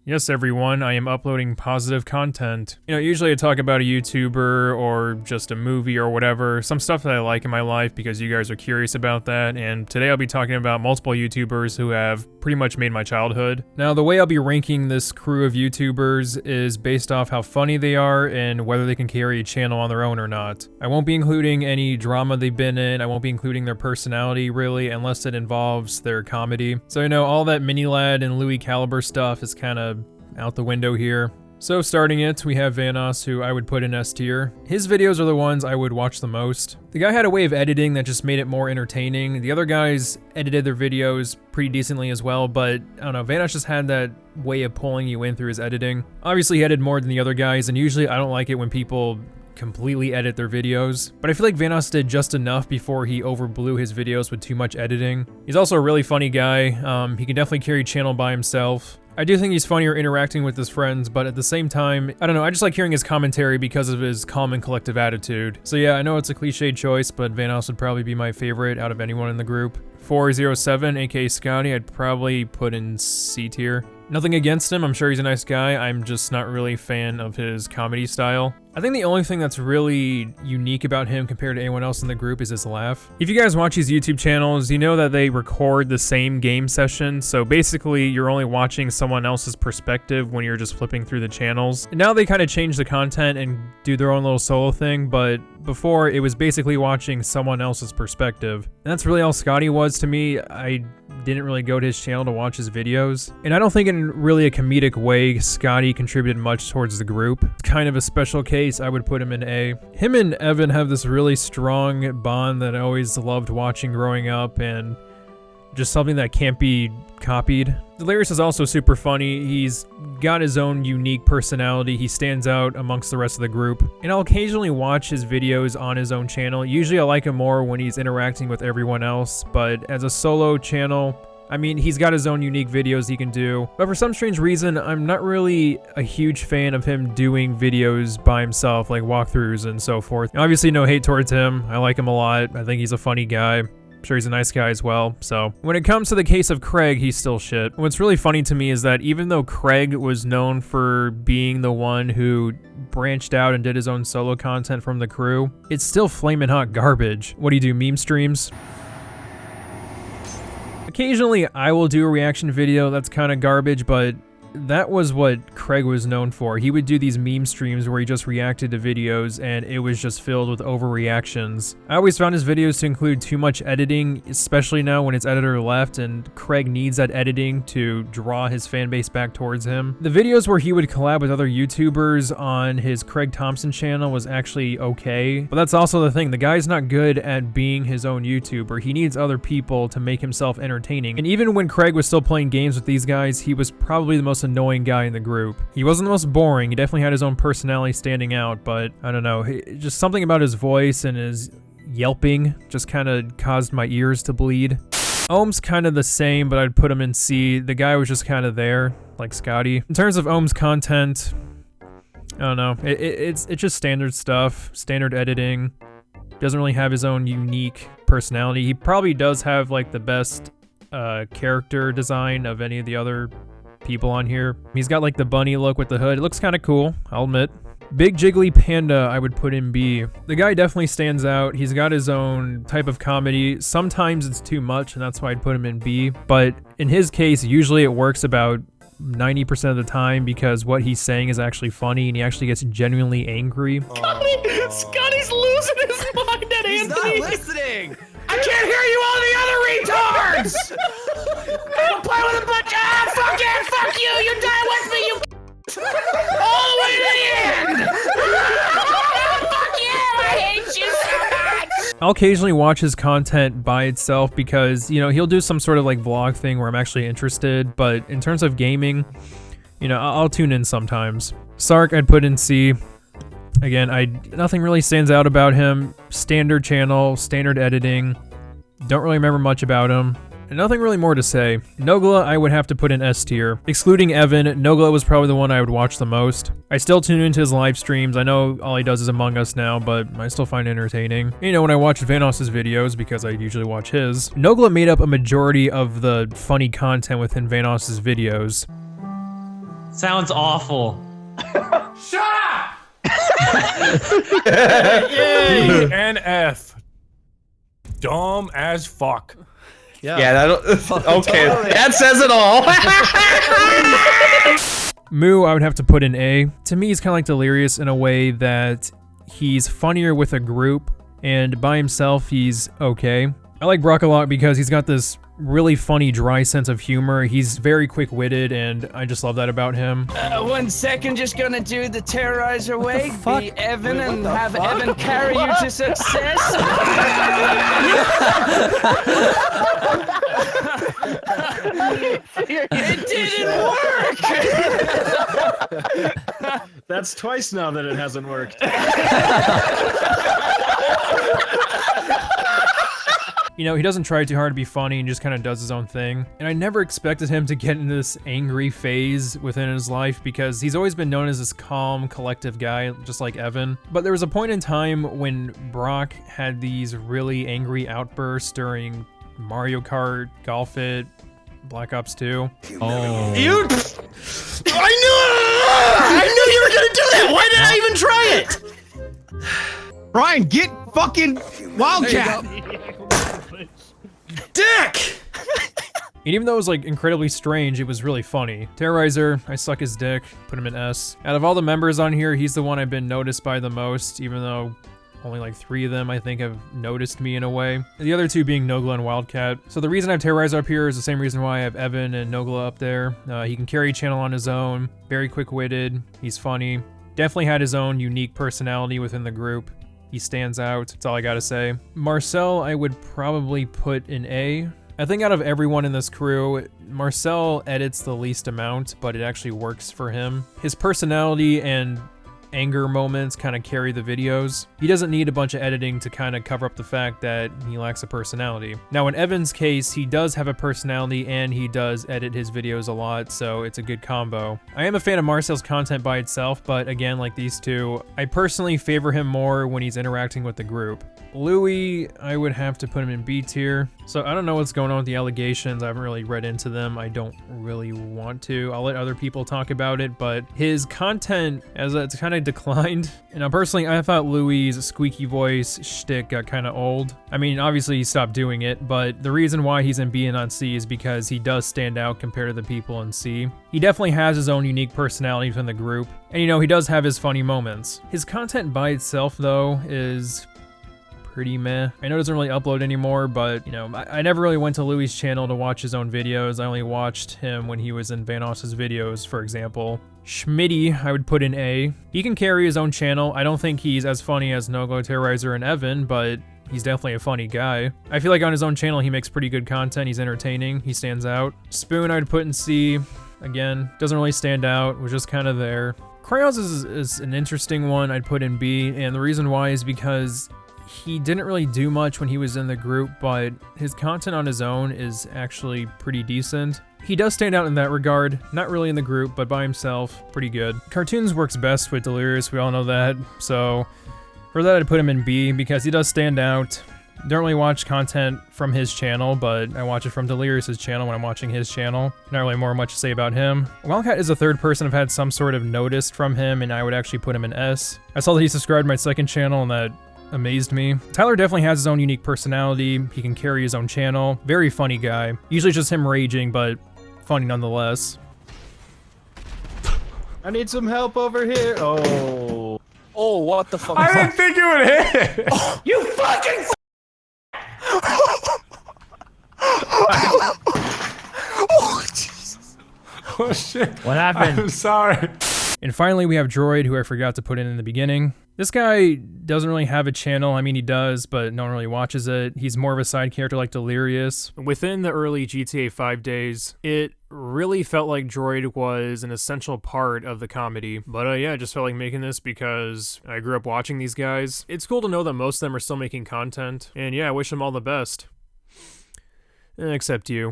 Yes, everyone, I am uploading positive content. You know, usually I talk about a YouTuber or just a movie or whatever, some stuff that I like in my life because you guys are curious about that, and today I'll be talking about multiple YouTubers who have pretty much made my childhood. Now, the way I'll be ranking this crew of YouTubers is based off how funny they are and whether they can carry a channel on their own or not. I won't be including any drama they've been in, I won't be including their personality really, unless it involves their comedy. So you know, all that Mini Lad and Louis Caliber stuff is kind of out the window here. So starting it, we have Vanoss, who I would put in S tier. His videos are the ones I would watch the most. The guy had a way of editing that just made it more entertaining. The other guys edited their videos pretty decently as well, but I don't know, Vanoss just had that way of pulling you in through his editing. Obviously he edited more than the other guys, and usually I don't like it when people completely edit their videos, but I feel like Vanoss did just enough before he overblew his videos with too much editing. He's also a really funny guy. He can definitely carry a channel by himself. I do think he's funnier interacting with his friends, but at the same time, I don't know, I just like hearing his commentary because of his calm and collective attitude. So yeah, I know it's a cliched choice, but Vanoss would probably be my favorite out of anyone in the group. 407, aka Scotty, I'd probably put in C tier. Nothing against him, I'm sure he's a nice guy, I'm just not really a fan of his comedy style. I think the only thing that's really unique about him compared to anyone else in the group is his laugh. If you guys watch his YouTube channels, you know that they record the same game session, so basically you're only watching someone else's perspective when you're just flipping through the channels. And now they kind of change the content and do their own little solo thing, but before it was basically watching someone else's perspective. And that's really all Scotty was to me. I didn't really go to his channel to watch his videos. And I don't think in really a comedic way, Scotty contributed much towards the group. It's kind of a special case, I would put him in A. Him and Evan have this really strong bond that I always loved watching growing up, and just something that can't be copied. Delirious is also super funny. He's got his own unique personality. He stands out amongst the rest of the group. And I'll occasionally watch his videos on his own channel. Usually I like him more when he's interacting with everyone else, but as a solo channel, I mean, he's got his own unique videos he can do. But for some strange reason, I'm not really a huge fan of him doing videos by himself, like walkthroughs and so forth. Obviously no hate towards him. I like him a lot. I think he's a funny guy. I'm sure he's a nice guy as well. So when it comes to the case of Craig, he's still shit. What's really funny to me is that even though Craig was known for being the one who branched out and did his own solo content from the crew, it's still flamin' hot garbage. What do you do, meme streams? Occasionally I will do a reaction video that's kind of garbage, but that was what Craig was known for. He would do these meme streams where he just reacted to videos and it was just filled with overreactions. I always found his videos to include too much editing, especially now when his editor left and Craig needs that editing to draw his fan base back towards him. The videos where he would collab with other YouTubers on his Craig Thompson channel was actually okay, but that's also the thing. The guy's not good at being his own YouTuber. He needs other people to make himself entertaining. And even when Craig was still playing games with these guys, he was probably the most annoying guy in the group. He wasn't the most boring, he definitely had his own personality standing out, but I don't know, just something about his voice and his yelping just kind of caused my ears to bleed. Ohm's kind of the same, but I'd put him in C. The guy was just kind of there, like Scotty. In terms of Ohm's content, I don't know, it's just standard stuff, standard editing. Doesn't really have his own unique personality. He probably does have like the best character design of any of the other people on here. He's got like the bunny look with the hood. It looks kind of cool, I'll admit. Big Jigglypanda, I would put in B. The guy definitely stands out. He's got his own type of comedy. Sometimes it's too much, and that's why I'd put him in B. But in his case, usually it works about 90% of the time because what he's saying is actually funny, and he actually gets genuinely angry. Scotty's losing his mind at Anthony. He's not listening. I can't hear you, all the other retards. I don't play with a bunch of fuck yeah, fuck you. You die with me, you all the way to the end. Fuck you, I hate you so much. I'll occasionally watch his content by itself because, you know, he'll do some sort of like vlog thing where I'm actually interested, but in terms of gaming, you know, I'll tune in sometimes. Sarc, I'd put in C. Again, nothing really stands out about him. Standard channel, standard editing. Don't really remember much about him. And nothing really more to say. Nogla, I would have to put in S tier. Excluding Evan, Nogla was probably the one I would watch the most. I still tune into his live streams. I know all he does is Among Us now, but I still find it entertaining. You know, when I watch Vanoss's videos, because I usually watch his, Nogla made up a majority of the funny content within Vanoss's videos. Sounds awful. Shut up! Yay! N.F. Dumb as fuck. Yeah, that'll. Okay, that says it all. Moo, I would have to put in A. To me, he's kind of like Delirious in a way that he's funnier with a group, and by himself, he's okay. I like Brock a lot because he's got this really funny, dry sense of humor. He's very quick-witted, and I just love that about him. 1 second, just gonna do the Terrorizer way. Be Evan and have Evan carry you to success. It didn't work! That's twice now that it hasn't worked. You know, he doesn't try too hard to be funny and just kind of does his own thing. And I never expected him to get into this angry phase within his life because he's always been known as this calm, collective guy, just like Evan. But there was a point in time when Brock had these really angry outbursts during Mario Kart, Golf It, Black Ops 2. Oh. You... I knew you were gonna do that! Why did I even try it? Brian, get fucking Wildcat! Dick! And even though it was like incredibly strange, it was really funny. Terrorizer, I suck his dick, put him in S. Out of all the members on here, he's the one I've been noticed by the most, even though only like 3 of them I think have noticed me in a way. The other 2 being Nogla and Wildcat. So the reason I have Terrorizer up here is the same reason why I have Evan and Nogla up there. He can carry a channel on his own, very quick-witted, he's funny. Definitely had his own unique personality within the group. He stands out, that's all I gotta say. Marcel, I would probably put in A. I think out of everyone in this crew, Marcel edits the least amount, but it actually works for him. His personality and anger moments kind of carry the videos. He doesn't need a bunch of editing to kind of cover up the fact that he lacks a personality. Now in Evan's case, he does have a personality and he does edit his videos a lot, so it's a good combo. I am a fan of Marcel's content by itself, but again, like these 2, I personally favor him more when he's interacting with the group. Louis, I would have to put him in B tier. So I don't know what's going on with the allegations. I haven't really read into them. I don't really want to. I'll let other people talk about it, but his content as it's kind of declined. And personally, I thought Louis' squeaky voice shtick got kind of old. I mean, obviously he stopped doing it, but the reason why he's in B and not C is because he does stand out compared to the people in C. He definitely has his own unique personality within the group. And you know, he does have his funny moments. His content by itself though is pretty meh. I know he doesn't really upload anymore, but you know, I never really went to Louis' channel to watch his own videos. I only watched him when he was in Vanoss's videos, for example. Schmidt, I would put in A. He can carry his own channel. I don't think he's as funny as Nogla, Terrorizer, and Evan, but he's definitely a funny guy. I feel like on his own channel, he makes pretty good content. He's entertaining. He stands out. Spoon, I would put in C. Again, doesn't really stand out. Was just kind of there. Crayons is an interesting one. I'd put in B, and the reason why is because he didn't really do much when he was in the group, but his content on his own is actually pretty decent. He does stand out in that regard, not really in the group, but by himself, pretty good. Cartoons works best with Delirious, we all know that, so for that I'd put him in B because he does stand out. Don't really watch content from his channel, but I watch it from Delirious's channel when I'm watching his channel. Not really much to say about him. Wildcat is the 3rd person I've had some sort of notice from him, and I would actually put him in S. I saw that he subscribed to my 2nd channel, and that amazed me. Tyler definitely has his own unique personality. He can carry his own channel. Very funny guy. Usually just him raging, but funny nonetheless. I need some help over here. Oh. Oh, what the fuck? I didn't think it would hit! You fucking Oh, Jesus. Oh, shit. What happened? I'm sorry. And finally, we have Droid, who I forgot to put in the beginning. This guy doesn't really have a channel. I mean, he does, but no one really watches it. He's more of a side character like Delirious. Within the early GTA 5 days, it really felt like Droid was an essential part of the comedy. But yeah, I just felt like making this because I grew up watching these guys. It's cool to know that most of them are still making content. And yeah, I wish them all the best. Except you.